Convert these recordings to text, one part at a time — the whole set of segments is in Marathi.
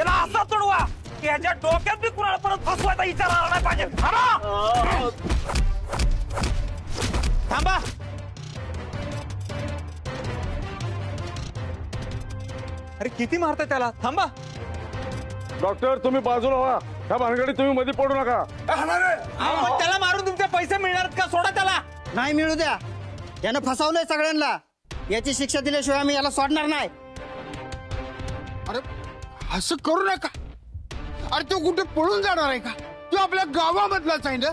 याला असा चढवा की ह्याच्या डोक्यात बी कुणाला परत फसवायचा विचार आला नाही पाहिजे. थांबा. अरे किती मारताय त्याला, थांबा. डॉक्टर तुम्ही बाजूला व्हा, ह्या भानगडीत तुम्ही मध्ये पडू नका. त्याला मारून तुमचे पैसे मिळणार का? सोडा त्याला. नाही मिळू द्या, यानं फसवलंय सगळ्यांना. याची शिक्षा दिल्याशिवाय आम्ही याला सोडणार नाही. अरे असं करू नका. अरे तो कुठे पळून जाणार आहे का? तो आपल्या गावामधलाच आहे ना.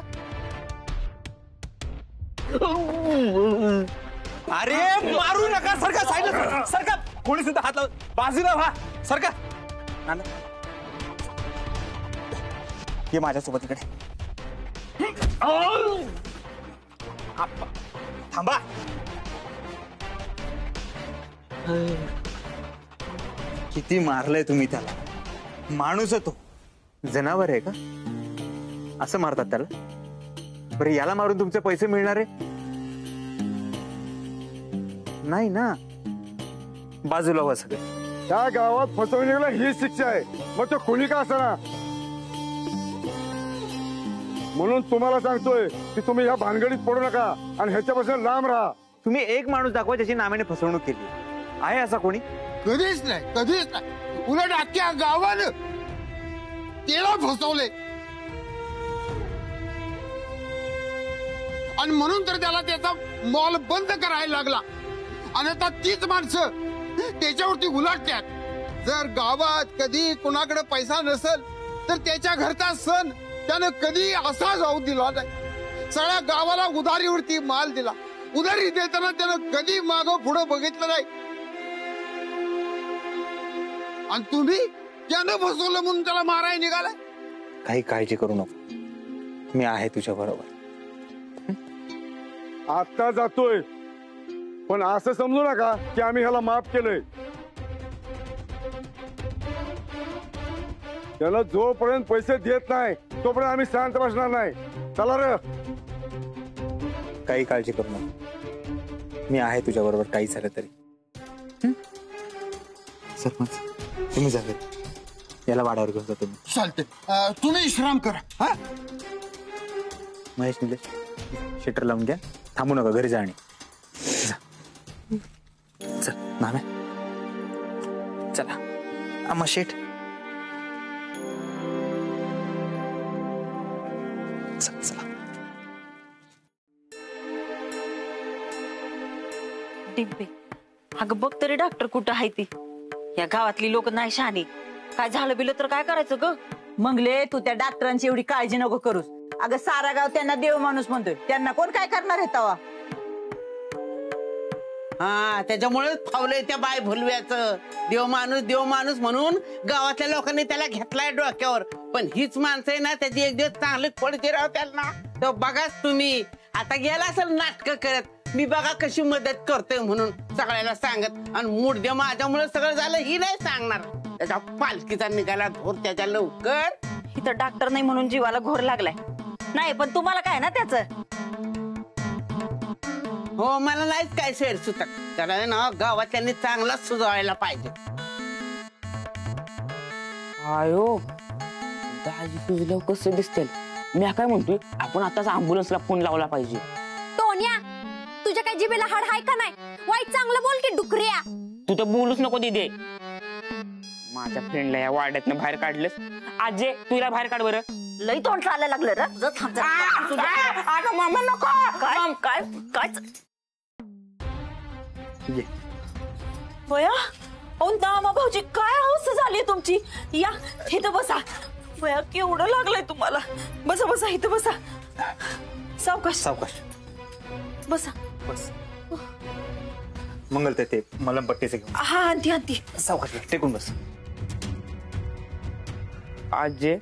अरे मारू नका. सरका साईडला सरका. कोणी सुद्धा हात लाव. बाजूला व्हा. सरका. ये माझ्यासोबत इकडे. थांबा. किती मारलंय तुम्ही त्याला. माणूस आहे तो, जनावर आहे का? असं मारतात त्याला? बरं याला मारून तुमचे पैसे मिळणार आहे? नाही ना. बाजूला व्हा सगळे. त्या गावात फसवणीला ही शिक्षा आहे, मग तो कोणी का असणार. म्हणून तुम्हाला सांगतोय की तुम्ही ह्या भानगडीत पडू नका आणि ह्याच्यापासून लांब राहा. तुम्ही एक माणूस दाखवा ज्याची नावाने फसवणूक केली आहे असा कोणी? कधीच नाही, कधीच नाही. उलट अख्ख्या गावानं त्याला फसवले आणि म्हणून तर त्याला त्याचा मॉल बंद करायला लागला. आणि आता तीच माणसं त्याच्यावरती उलटतात. जर गावात कधी कुणाकडे पैसा नसेल तर त्याच्या घरचा सण त्यानं कधी असा जाऊ दिला नाही. सगळ्या गावाला उधारीवरती माल दिला. उधारी देताना त्यानं कधी मागं पुढं बघितलं नाही. आणि तुम्ही त्यानं फसवलं म्हणून त्याला मारायला निघालाय. काही काळजी करू नको, मी आहे तुझ्या बरोबर. आता जातोय, पण असं समजू नका की आम्ही ह्याला माफ केलंय. त्याला जोपर्यंत पैसे देत नाही तोपर्यंत आम्ही शांत बसणार नाही. चला रे. काही काळजी करू नको, मी आहे तुझ्या बरोबर काही झालं तरी. सरपंच तुम्ही जावे, याला वाड्यावर घेऊन जातो मी. चालते, तुम्ही विश्राम करा. हा महेश निलेश शटर लावून घ्या. थांबू नका, घरी जा. आणि चल नामे, चला आम्हा शेठ. चला. डिंपे, अगं बघ तरी डॉक्टर कुठं आहे ती. या गावातली लोक नाही शहाणी. काय झालं बिलं तर काय करायचं ग? मंगले तू त्या डॉक्टरांची एवढी काळजी नको करूस. अगं सारा गाव त्यांना देव माणूस म्हणतोय, त्यांना कोण काय करणार आहे तवा. हा त्याच्यामुळेच फावलंय त्या बाय भुलव्याचं. देव माणूस म्हणून गावातल्या लोकांनी त्याला घेतलाय डोक्यावर. पण हीच माणसं आहे ना, त्याची एक दिवस चांगली पडते राव त्यांना. तर बघाच तुम्ही आता गेला असेल नाटक करत, मी बघा कशी मदत करतोय म्हणून सगळ्याला सांगत. आणि मुडदे माझ्यामुळे सगळं झालं ही नाही सांगणार. त्याच्या पालखीचा निघाला धोर त्याच्या लवकर. इथं डॉक्टर नाही म्हणून जीवाला घोर लागलाय. नाही पण तुम्हाला काय ना त्याचं. हो मला नाहीच काय शेर सुतक. त्याला ना गावात त्यांनी चांगलाच सुधारायला पाहिजे. आयो दाजी तुझं कसं दिसतील. मी काय म्हणतोय, आपण आताच अँब्युलन्सला फोन लावला पाहिजे. टोन्या, तुझ्या काय जिभेला हाड हाय का नाही? वाईट चांगलं बोल की डुकऱ्या. तू तर बोलूच नको दीदी. माझ्या फ्रेंडला या वाड्यातनं बाहेर काढलंस. आजे तुला बाहेर काढ बरं. लई तोंड चालायला लागलं रे. अगं मामा नको. काय काय काय बया. ओ नामा भाऊजी, काय अवस्था झाली तुमची. या इथं बसा. बया केवढं लागलंय तुम्हाला. बसा बसा, इथं बसा. सावकाश सावकाश बसा. बस. मंगल ते मलमपट्टीचे घेऊन. हा आणती आणती. सावकाश टेकून बस. आजे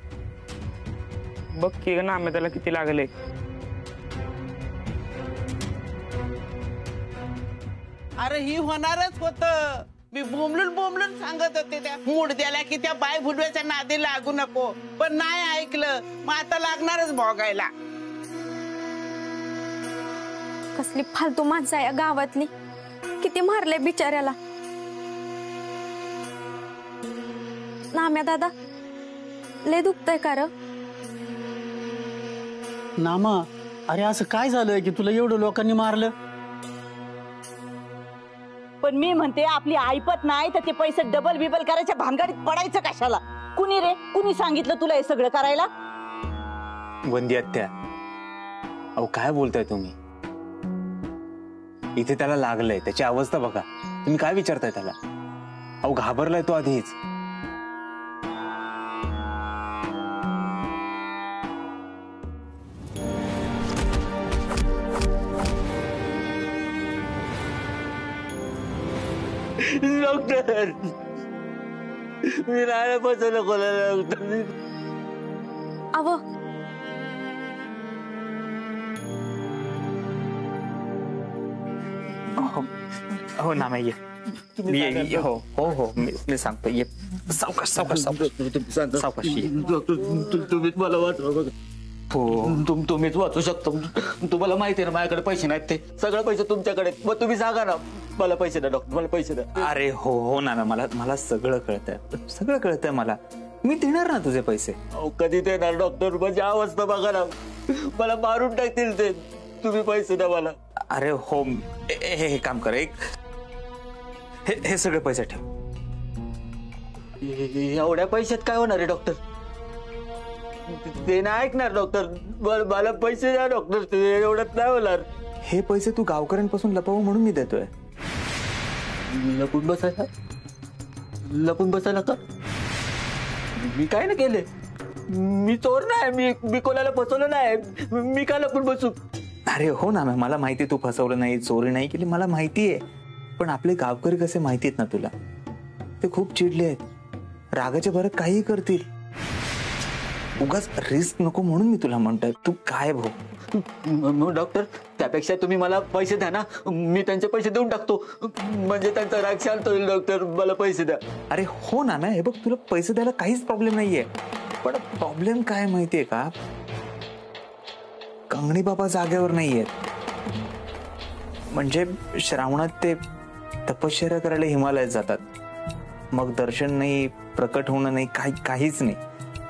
बघ की ना आम्ही त्याला किती लागले. अरे ही होणारच होत. मी बोंबलून सांगत होते त्या मुडद्याला की त्या बाय भुलव्याच्या नादी लागू नको. पण नाही ऐकलं. मग आता लागणारच भोगायला. कसली फालतू माणसं आहे गावातली. किती मारले बिचाऱ्याला. नाम्या दादा लय दुखतंय का र? नामा, अरे असं काय झालंय की तुला एवढं लोकांनी मारलं? पण मी म्हणते आपली ऐपत नाही तर ते पैसे डबल बिबल करायच्या भानगडीत पडायचं कशाला? कुणी रे, कुणी सांगितलं तुला हे सगळं करायला? वंदी आत्या, अहो काय बोलताय तुम्ही? इथे त्याला लागलंय, त्याची अवस्था बघा. तुम्ही काय विचारताय त्याला? अहो घाबरलाय तो आधीच. डॉक्टर, मी राहायला बसवलं कोणाला डॉक्टर? अव हो ना ये. हो हो हो मी सांगतो. ये सावकाश सावकाश सावकाश सावकाश ये. तुम्हीच मला वाचवा बघा. हो तुम्हीच वाचू शकतो. तुम्हाला माहिती आहे ना माझ्याकडे पैसे नाहीत, ते सगळे पैसे तुमच्याकडे. मग तुम्ही सांगा ना, मला पैसे द्या डॉक्टर, मला पैसे द्या. अरे हो हो ना मला सगळं कळतंय, सगळं कळतंय मला. मी देणार ना तुझे पैसे. कधी देणार डॉक्टर? माझी अवस्था बघा ना, मला मारून टाकतील ते. तुम्ही पैसे द्या मला. अरे हो हे काम कर, एक हे सगळे पैसे ठेव. एवढ्या पैशात काय होणार आहे डॉक्टर? ते नाही ऐकणार डॉक्टर. मला पैसे द्या डॉक्टर, ते एवढ्यात नाही होणार. हे पैसे तू गावकऱ्यांपासून लपवू म्हणून मी देतोय. लपून बसायला का? मी काय ना केले? मी चोर नाही, मी कोणाला फसवलं नाही. मी काय लपून बसू? अरे हो ना, मला माहिती तू फसवलं नाही, चोरी नाही केली, मला माहितीये. पण आपले गावकरी कसे माहितीयेत ना तुला, ते खूप चिडले आहेत, रागाच्या भरात काहीही करतील. उगाच रिस्क नको म्हणून मी तुला म्हणतोय. तू काय भाऊ? डॉक्टर, त्यापेक्षा तुम्ही मला पैसे द्या ना, मी त्यांचे पैसे देऊन टाकतो, म्हणजे त्यांचा राग शांत होईल. डॉक्टर मला पैसे द्या. अरे हो ना, हे बघ, तुला पैसे द्यायला काहीच प्रॉब्लेम नाहीये. पण प्रॉब्लेम काय माहितीये का? कंगणी बाबा जागेवर नाहीयेत. म्हणजे श्रावणात ते तपश्चर्या करायला हिमालयात जातात, मग दर्शन नाही, प्रकट होणं नाही, काहीच नाही.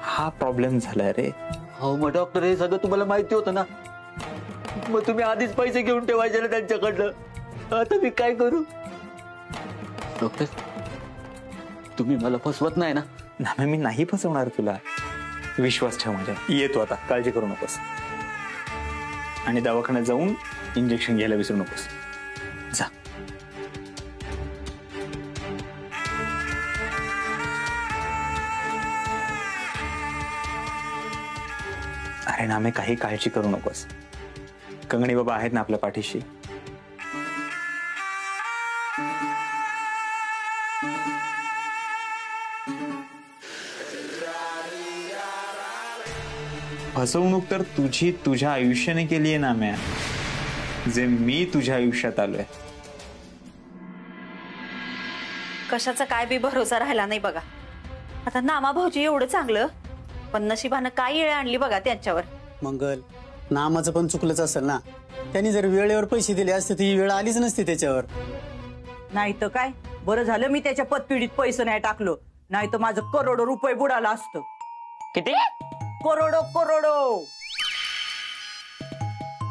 हा प्रॉब्लेम झालाय रे. हो मग डॉक्टर, हे सगळं तुम्हाला माहिती होतं ना, मग तुम्ही आधीच पैसे घेऊन ठेवायचे ना त्यांच्याकडनं. आता मी काय करू? डॉक्टर, तुम्ही मला फसवत नाही ना? नाही, मी नाही फसवणार तुला. विश्वास ठेव माझ्या. येतो आता, काळजी करू नकोस. आणि दवाखान्यात जाऊन इंजेक्शन घ्यायला विसरू नकोस. जा. अरे नामे, काही काळजी करू नकोस. कंगणी बाबा आहेत ना आपल्या पाठीशी. फसवणूक तर तुझी तुझ्या आयुष्याने केली आहे नाम्या, जे मी तुझ्या आयुष्यात आलोय. कशाचा काय बी भरोसा राहिला नाही बघा. आता नामा भाऊजी एवढं चांगलं, पण नशिबानं काय येळ आणली बघा त्यांच्यावर. मंगल, नामाचं पण चुकलंच असेल ना. त्यांनी जर वेळेवर पैसे दिले असते तर ही वेळ आलीच नसती त्याच्यावर. नाही तर काय, बरं झालं मी त्याच्या पतपिढीत पैसे नाही टाकलो, नाही तर माझं करोडो रुपये बुडाला असतं. किती? करोडो करोडो.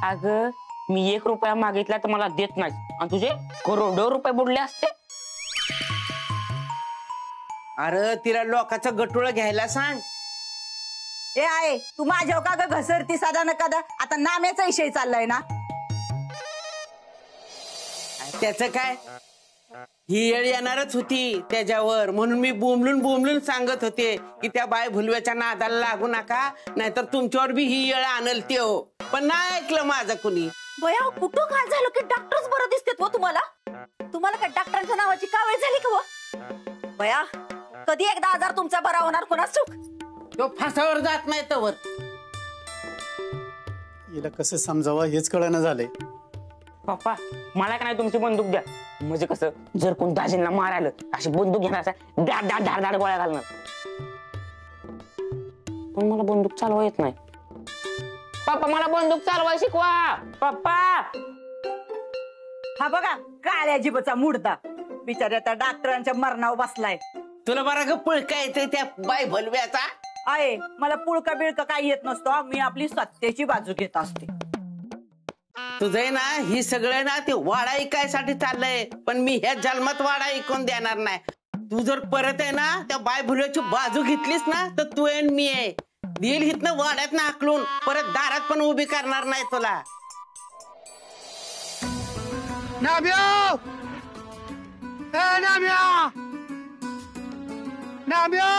अगं, मी 1 रुपया मागितला तर मला देत नाही, आणि तुझे करोडो रुपये बुडले असते. अरे तिला लोकांचं गटुळ घ्यायला सांग. ए आहे, तू माझ्या का ग घसरती साधा न कदा? आता नाम्याचा विषय चाललाय ना. त्याचं काय, ही येळ येणारच होती त्याच्यावर, म्हणून मी बोंबलून सांगत होते की त्या बाय भुलव्याच्या नादाला लागू नका, नाहीतर तुमच्यावर बी ही येळ आणल ते. हो, पण नाही ऐकलं माझं कुणी. बया, कुठं काय झालं की डॉक्टरच बरं दिसतेत व तुम्हाला? तुम्हाला काय डॉक्टरांच्या नावाची का वेळ झाली का व? बया, कधी एकदा आजार तुमचा बरा होणार कोणाच चूक? तो फासावर जात नाही तवर. हिला कसं समजावं हेच कळणं झालंय. पप्पा, मला का नाही तुमची बंदूक द्या, म्हणजे कसं, जर कोण दाजींना मारायला अशी बंदूक घेणार, धाड गोळ्या घालणार. पण मला बंदूक चालवा येत नाही. पप्पा, मला बंदूक चालवाय शिकवा पप्पा. हा बघा, काळ्या जिबचा मुडदा बिचाऱ्या त्या डॉक्टरांच्या मरणावर बसलाय. तुला बरा का पुळका येते त्या बाय भलव्याचा? आहे मला पुळका बिळका काही येत नसतो. मी आपली सत्याची बाजू घेत असते. तुझं ना ही सगळं ना ते वाडा ऐकायसाठी चाललंय, पण मी ह्या जन्मात वाडा ऐकून देणार नाही. तू जर परत आहे ना त्या बाय भुल्याची बाजू घेतलीस ना तर तू आणि मी आहे देईल हितनं वाड्यात ना हाकलून परत दारात पण उभी करणार नाही तुला. नाम्या ए नाम्या नाम्या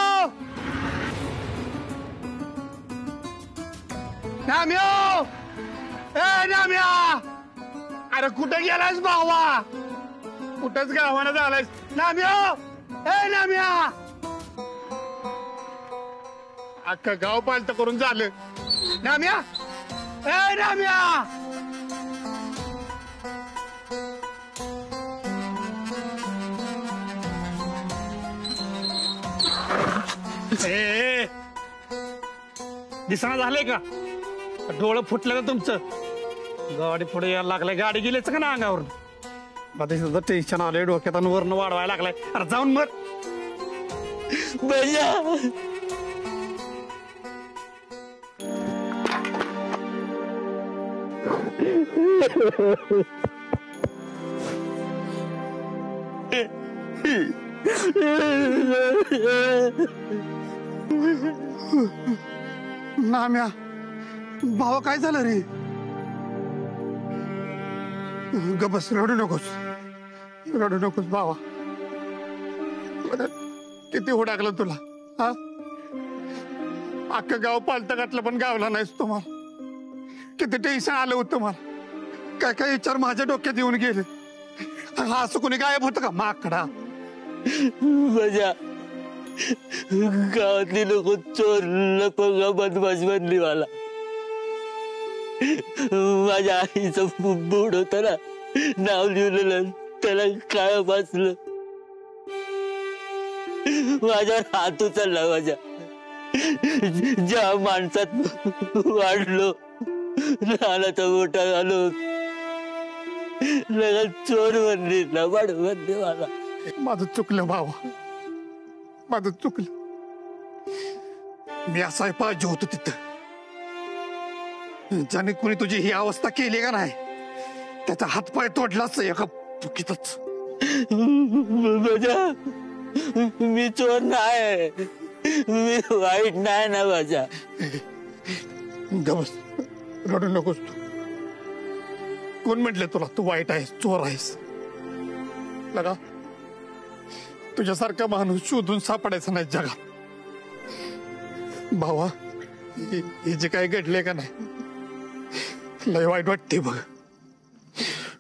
नाम्या ए नाम्या अरे कुठे गेलास भावा? कुठंच गावानं झालायस नाम्या ए नाम्या. अख्खं गाव पालत करून झालं नाम्या ए नाम्या. दिसना झालंय का? डोळं फुटलं का तुमचं? गाडी पुढे यायला लागलाय, गाडी गेलीच का ना अंगावरून? आता टेन्शन आलंय डोक्यात आणि वरनं वाढवायला लागलाय. अरे जाऊन मग भैया नाम्या भावा काय झालं रे? गबस रडू नकोस भावा. किती हुडाकलं तुला हा? अख्खं गाव पालतं घातलं पण गावला नाहीस तुम्हाला. किती टेन्शन आलं होतं मला. काय काय विचार माझ्या डोक्यात येऊन गेले. हा असं कोणी गायब होतं का माकडा? माझ्या गावातली लोक चोर लपंगा बदमाश बनली मला. माझ्या आईचं बूड होत ना, नाव लिहिलेलं त्याला काय वाचलं. माझ्यावर हात उचलला. माझ्या ज्या माणसात वाढलो लहानाचा मोठा झालो लगेच चोर बनली लबाड बनली मला. माझं चुकलं भावा, माझं चुकलं. मी असाय पाहिजे होतो तिथं. ज्याने कुणी तुझी ही अवस्था केली का नाही त्याचा हातपाय तोडलाच एका चुकीतच. मी चोर नाही, मी वाईट नाही ना माझ्या. गबस रडू नकोस तू. कोण म्हटलं तुला तू वाईट आहेस, चोर आहेस? लगा तुझ्यासारखा माणूस शोधून सापडायचा नाही जगात. भावा हे जे काय घडले का नाही लय वाईट वाटते बघ.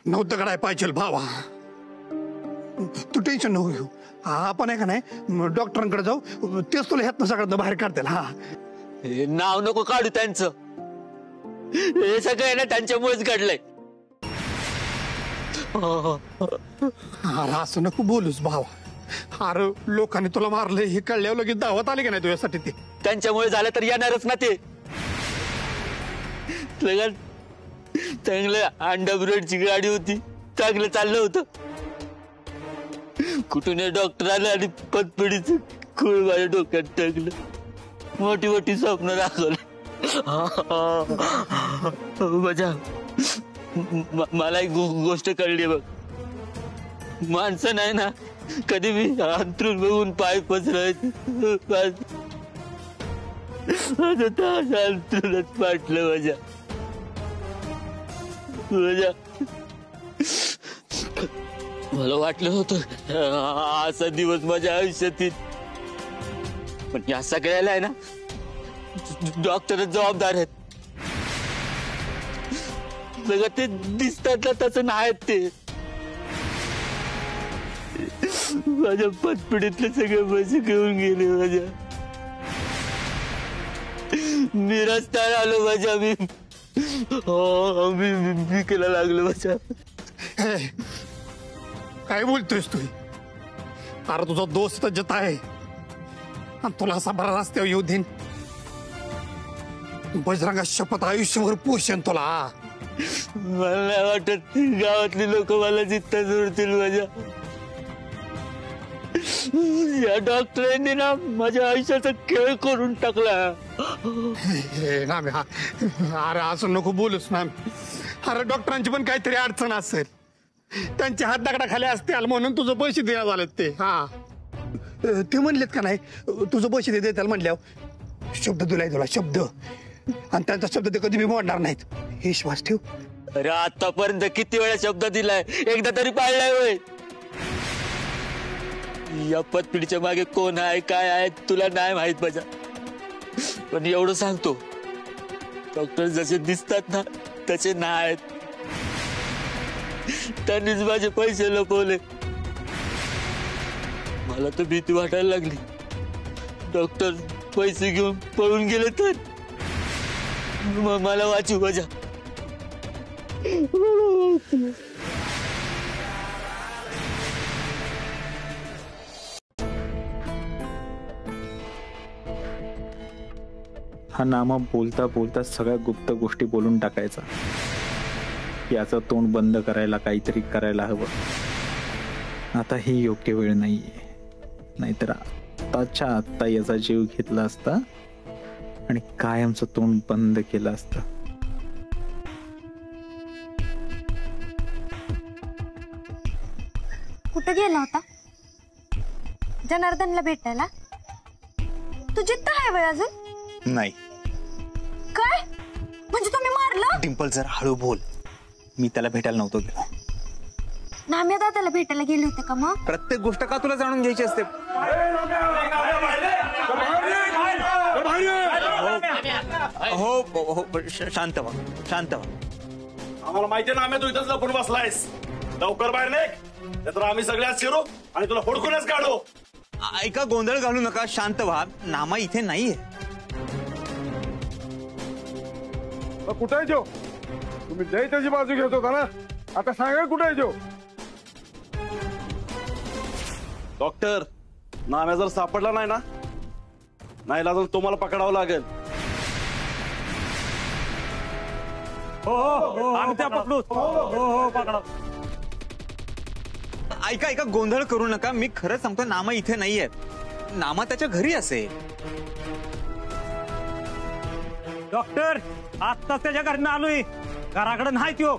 नव्हतं घडायला पाहिजे भावा. तू टेन्शन नको घेऊ. आपण आहे का नाही डॉक्टरांकडे जाऊ, तेच तुला ह्यातनं सगळ्यांना बाहेर काढतील. हा नाव नको काढू त्यांचं. हे सगळं ना त्यांच्यामुळेच घडलंय. अरे असं नको बोलूस भावा. अरे लोकांनी तुला मारलंय हे कळल्यावर लगेच दावत आली की नाही तुझ्यासाठी? ते त्यांच्यामुळे झालं तर येणारच ना ते. चांगलं अंडरब्रेडची गाडी होती, चांगलं चाललं होतं. कुठून डॉक्टर आलं आणि पतपडीचं खूळ माझ्या डोक्यात टाकलं. मोठी मोठी स्वप्न दाखवलं. माझ्या मला एक गोष्ट कळली बघ. माणसं नाही ना कधी मी अंतरून बघून पाय पसरायचं. अंतरूनच पाटलं माझ्या. मला वाटलं होतं असा दिवस माझ्या आयुष्यात येईल, पण या सगळ्याला आहे ना डॉक्टरच जबाबदार आहेत. सगळं ते दिसतात तसं नाही ते. माझ्या पतपिढीतले सगळे पैसे घेऊन गेले माझ्या. मी रस्त्यावर आलो माझ्या. मी केला लागलो माझ्या. काय बोलतोयस तू? अरे तुझा दोस्त जत आहे आणि तुला असा बरा रस्त्यावर येऊ देईन. बजरंगा शपथ आयुष्यभर पोषण तुला. मला नाही वाटत गावातली लोक मला जित्ता जोडतील माझ्या. या डॉक्टरांनी ना माझ्या आयुष्याचा खेळ करून टाकला. अरे असं नको बोलूस ना. अरे डॉक्टरांची पण काहीतरी अडचण असेल, त्यांच्या हात दगडाखाली असतील म्हणून तुझं पैसे द्या झालेत ते. हा ते म्हणलेत का नाही तुझं पैसे दे त्याला म्हणल्यावर शब्द दिलाय तुला शब्द, आणि त्यांचा शब्द ते कधी मी मोडणार नाहीत हे विश्वास ठेव. अरे आतापर्यंत किती वेळा शब्द दिलाय, एकदा तरी पाळलाय होय. या पतपिढीच्या मागे कोण आहे काय आहे तुला नाही माहित माझ्या, पण एवढं सांगतो डॉक्टर जसे दिसतात ना तसे नाहीत. त्यांनीच माझे पैसे लपवले. मला तर भीती वाटायला लागली, डॉक्टर पैसे घेऊन पळून गेले तर मला वाचू माझ्या. हा नामा बोलता बोलता सगळ्या गुप्त गोष्टी बोलून टाकायचा. याचं तोंड बंद करायला काहीतरी करायला हवं. आता ही योग्य वेळ नाहीये, नाहीतर आत्ताच्या आत्ता याचा जीव घेतला असता आणि कायमचं तोंड बंद केलं असतं. कुठं गेला होता जनार्दनला भेटायला? तू जिद्द आहे वय अजून? नाही. काय म्हणजे तुम्ही मारलं? डिंपल जरा हळू बोल. मी त्याला भेटायला नव्हतो गेलो. नाम्या दादाला भेटायला गेले होते का मग? प्रत्येक गोष्ट का तुला जाणून घ्यायची असते? हो शांत व्हा, शांत व्हा. आम्हाला माहिती आहे ना आम्ही तू इथंच लपून बसलायस. लवकर बाहेर निघ, तर आम्ही सगळ्यात शिरू आणि तुला हुडकूनच काढू. ऐका, गोंधळ घालू नका, शांत व्हा. नामा इथे नाहीये. कुठे आहे जो? तुम्ही लई त्याची बाजू घेत होता ना, आता सांगा कुठे आहे जो? डॉक्टर, नाम्या जर सापडला नाही ना, नाही लागून तुम्हाला पकडावं लागेल. ऐका ऐका, गोंधळ करू नका. मी खरं सांगतो, नामा इथे नाहीये. नामा त्याच्या घरी असेल. डॉक्टर, आत्ताच त्याच्या घरनं आलोय, घराकडे नाही तो.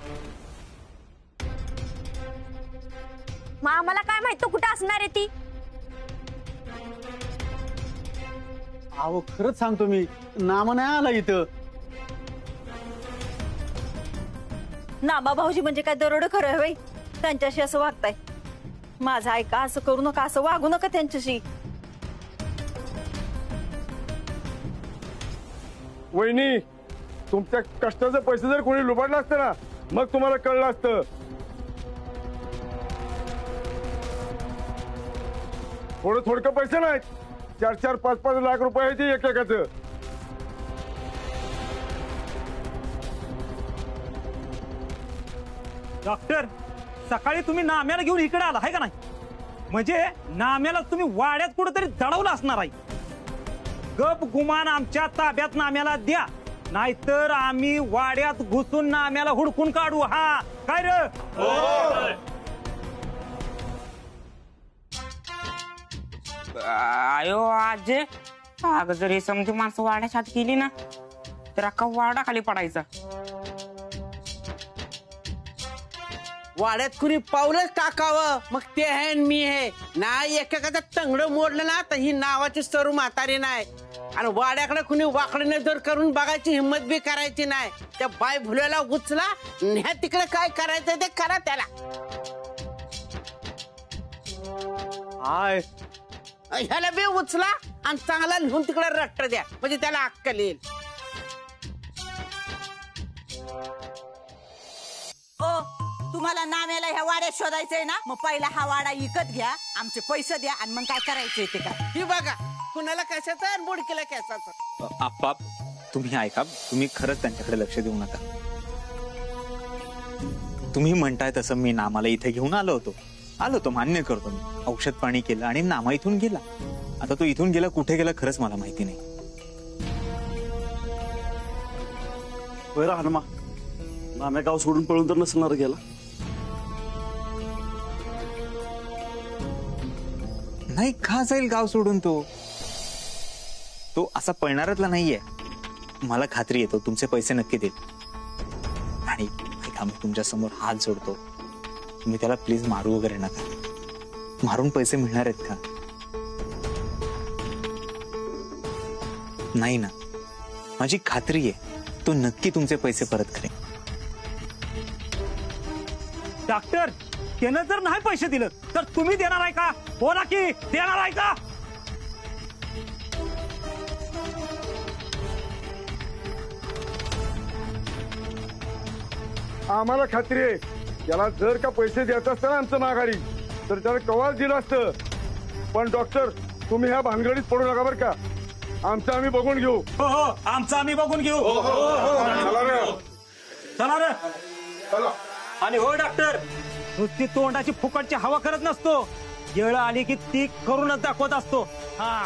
मग आम्हाला काय माहित तू कुठं असणार आहे ती? अहो खरंच सांगतो मी, नामा नाही आला इथं. नामा भाऊजी म्हणजे काय दरोडे खरं आहे? त्यांच्याशी असं वागताय? माझं ऐका, असं करू नका, असं वागू नका त्यांच्याशी. वहिनी, तुमच्या कष्टाचे पैसे जर कोणी लुबाडलं असतं ना, मग तुम्हाला कळलं असतं. थोडकं पैसे नाहीत, 4-4, 5-5 लाख रुपये आहे ते एकेकाचं. डॉक्टर, सकाळी तुम्ही नाम्याला घेऊन इकडे आला आहे का नाही? म्हणजे नाम्याला तुम्ही वाड्यात कुठेतरी जडवलं असणार आहे. गप गुमान आमच्या ताब्यात नाम्याला द्या, नाहीतर आम्ही वाड्यात घुसून नाम्याला हुडकून काढू. हा काय रे? आयो आजे, अगं जर हे समधी माणसं वाड्याच्या आत गेली ना, तर अख्खा वाडा खाली पडायचा. वाड्यात कुणी पाऊलच टाकावं, मग ते आहे आणि मी आहे. नाही एकेकाचं तंगडं मोडलं ना, तर ही नावाची सरू म्हातारी नाही. आणि वाड्याकडे कुणी वाकडे नजर करून बघायची हिंमत बी करायची नाही. त्या बाय भुल्याला उचला, ह्या तिकडे काय करायचं ते करा त्याला. ह्याला बी उचला आणि चांगला लिहून तिकडे रट्ट द्या, म्हणजे त्याला अक्कल येईल. तुम्हाला नाम्याला ह्या वाड्यात शोधायचंय ना, मग पहिला हा वाडा विकत घ्या, आमचे पैसे द्या, आणि मग काय करायचंय ते का. ही बघा, कुणाला कशाचं आणि बुडकीला कशाचं. आप्पा, तुम्ही ऐका, तुम्ही खरंच त्यांच्याकडे लक्ष देऊ नका. तुम्ही म्हणताय तसं मी नामाला इथे घेऊन आलो होतो, मान्य करतो मी. औषध पाणी केलं आणि नामा इथून गेला. आता तो इथून गेला, कुठे गेला खरंच मला माहिती नाही. हनुमा, नाम्या गाव सोडून पळून तर नसणार गेला. नाही, का जाईल गाव सोडून तो असा पळणारातला नाहीये. मला खात्री आहे तो तुमचे पैसे नक्की देईल. आणि ऐका, मी तुमच्या समोर हात जोडतो, तुम्ही त्याला प्लीज मारू वगैरे नका. मारून पैसे मिळणार आहेत का? नाही ना. माझी खात्री आहे तो नक्की तुमचे पैसे परत करेल. डॉक्टर, त्यानं जर नाही पैसे दिलं तर तुम्ही देणार आहे का? हो ना की देणार आहे का? आम्हाला खात्री आहे त्याला जर का पैसे द्यायचं असतं ना आमचं माघारी, तर त्याला कवाच दिलं असतं. पण डॉक्टर, तुम्ही ह्या भानगडीत पडू नका बरं का. आमचं आम्ही बघून घेऊ. हो हो, आमचं आम्ही बघून घेऊ. चला रे. चला रे. आणि हो डॉक्टर, नुसती तोंडाची फुकटची हवा करत नसतो, येळ आली की ती करूनच दाखवत असतो. हा